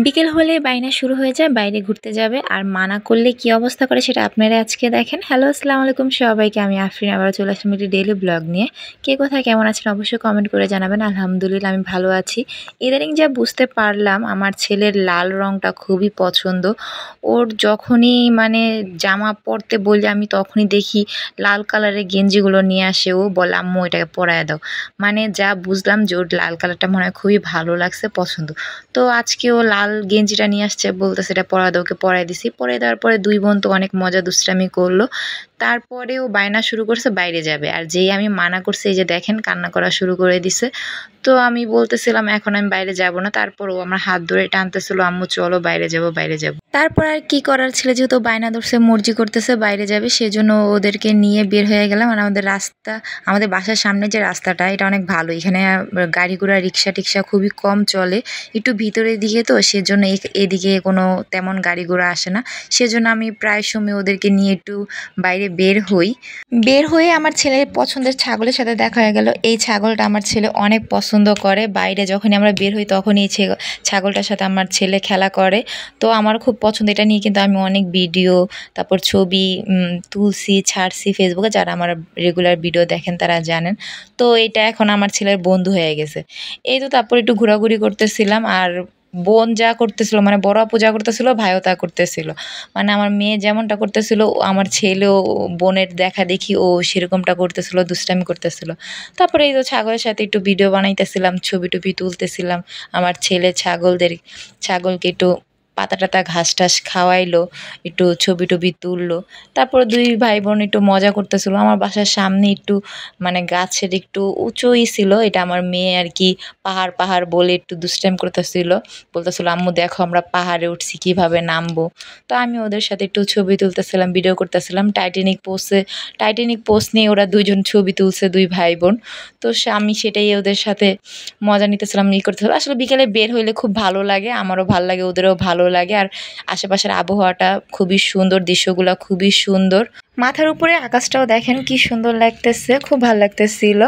বিকেল হলে বাইনা শুরু হয়ে যায়, বাইরে ঘুরতে যাবে। আর মানা করলে কি অবস্থা করে সেটা আপনারা আজকে দেখেন। হ্যালো, আসসালামু আলাইকুম সবাইকে। আমি আফরিন আবার চলে আসলাম একটি ডেইলি ব্লগ নিয়ে। কে কোথায় কেমন আছেন অবশ্যই কমেন্ট করে জানাবেন। আলহামদুলিল্লাহ আমি ভালো আছি। ইদানিং যা বুঝতে পারলাম, আমার ছেলের লাল রঙটা খুবই পছন্দ। ওর যখনই মানে জামা পরতে বলি আমি, তখনই দেখি লাল কালারের গেঞ্জিগুলো নিয়ে আসে। ও বলে আম্মু এটাকে পরায় দাও। মানে যা বুঝলাম যে ওর লাল কালারটা মনে হয় খুবই ভালো লাগছে, পছন্দ। তো আজকে ও লাল গেঞ্জিটা নিয়ে আসছে, বলতেছে এটা পরায় দাও। ওকে পরায় দিছি। পরিয়ে দেওয়ার পরে দুই বোন তো অনেক মজা দুষ্টামি করলো। তারপরে ও বায়না শুরু করছে বাইরে যাবে। আর যেই আমি মানা করছি, এই যে দেখেন কান্না করা শুরু করে দিছে। তো আমি বলতেছিলাম এখন আমি বাইরে যাব না। তারপর ও আমার হাত ধরে টানতেছিল, আম্মু চলো বাইরে যাব, বাইরে যাব। তারপর আর কি করার ছিল, যেহেতু বায়না ধরছে, মর্জি করতেছে বাইরে যাবে, সেজন্য ওদেরকে নিয়ে বের হয়ে গেলাম। আর আমাদের বাসার সামনে যে রাস্তাটা, এটা অনেক ভালো। এখানে গাড়ি ঘোড়া রিক্সা টিক্সা খুবই কম চলে। একটু ভিতরের দিকে তো, সেজন্য এদিকে কোনো তেমন গাড়ি ঘোড়া আসে না। সেজন্য আমি প্রায় সময় ওদেরকে নিয়ে একটু বাইরে বের হয়ে আমার ছেলের পছন্দের ছাগলের সাথে দেখা হয়ে গেল। এই ছাগলটা আমার ছেলে অনেক পছন্দ করে। বাইরে যখনই আমরা বের হই তখনই এই ছাগলটার সাথে আমার ছেলে খেলা করে। তো আমার খুব পছন্দ। এটা নিয়ে কিন্তু আমি অনেক ভিডিও, তারপর ছবি তুলছি, ছাড়ছি ফেসবুকে। যারা আমার রেগুলার ভিডিও দেখেন তারা জানেন। তো এটা এখন আমার ছেলের বন্ধু হয়ে গেছে। এই তো তারপর একটু ঘোরাঘুরি করতেছিলাম। আর বোন যা করতেছিল, মানে বড় আপু যা করতেছিল, ভাইও তা করতেছিল। মানে আমার মেয়ে যেমনটা করতেছিল, আমার ছেলেও বোনের দেখা দেখি ও সেরকমটা করতেছিল, দুষ্টামি করতেছিল। তারপরে এই তো ছাগলের সাথে একটু ভিডিও বানাইতেছিলাম, ছবি টবি তুলতেছিলাম। আমার ছেলে ছাগলকে একটু পাতা টাতা ঘাস টাস খাওয়াইলো, একটু ছবি টবি তুললো। তারপর দুই ভাই বোন একটু মজা করতেছিল। আমার বাসার সামনে একটু মানে গাছের একটু উঁচুই ছিল, এটা আমার মেয়ে আর কি পাহাড় পাহাড় বলে একটু দুষ্টাইম করতেছিল। বলতেছিল আম্মু দেখো আমরা পাহাড়ে উঠছি, কিভাবে নামবো। তো আমি ওদের সাথে একটু ছবি তুলতেছিলাম, ভিডিও করতেছিলাম। টাইটানিক পোস্ট নিয়ে ওরা দুইজন ছবি তুলছে, দুই ভাই বোন। তো আমি সেটাই ওদের সাথে মজা নিতেছিলাম, করতেছিলাম। আসলে বিকেলে বের হইলে খুব ভালো লাগে, আমারও ভালো লাগে, ওদেরও ভালো লাগে। আর আশেপাশের আবহাওয়াটা খুবই সুন্দর, দৃশ্যগুলো খুবই সুন্দর। মাথার উপরে আকাশটাও দেখেন কি সুন্দর লাগতেছে, খুব ভালো লাগতেছিল।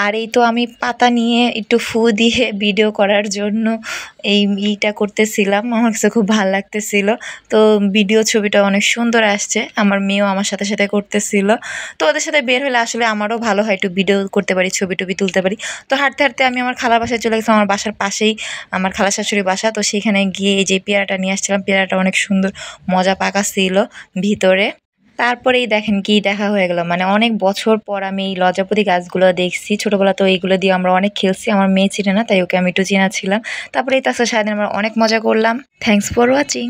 আর এই তো আমি পাতা নিয়ে একটু ফু দিয়ে ভিডিও করার জন্য এইটা করতেছিলাম। আমার কাছে খুব ভালো লাগতেছিল। তো ভিডিও ছবিটা অনেক সুন্দর আসছে। আমার মেয়েও আমার সাথে সাথে করতেছিল। তো ওদের সাথে বের হলে আসলে আমারও ভালো হয়, একটু ভিডিও করতে পারি, ছবি টবি তুলতে পারি। তো হাঁটতে হাঁটতে আমি আমার খালার বাসায় চলে গেছিলাম। আমার বাসার পাশেই আমার খালা শাশুড়ির বাসা। তো সেখানে গিয়ে এই যে পেয়ারাটা নিয়ে আসছিলাম, পেয়ারাটা অনেক সুন্দর মজা পাকা ছিল ভিতরে। তারপরেই দেখেন কি দেখা হয়ে গেল, মানে অনেক বছর পর আমি এই লজ্জাপতি গাছগুলো দেখছি। ছোটবেলা তো এইগুলো দিয়ে আমরা অনেক খেলছি। আমার মেয়ে চিনে না, তাই ওকে আমি একটু চেনাচ্ছিলাম। তারপরে এই তাছাড়া সারাদিন আমরা অনেক মজা করলাম। Thanks for watching.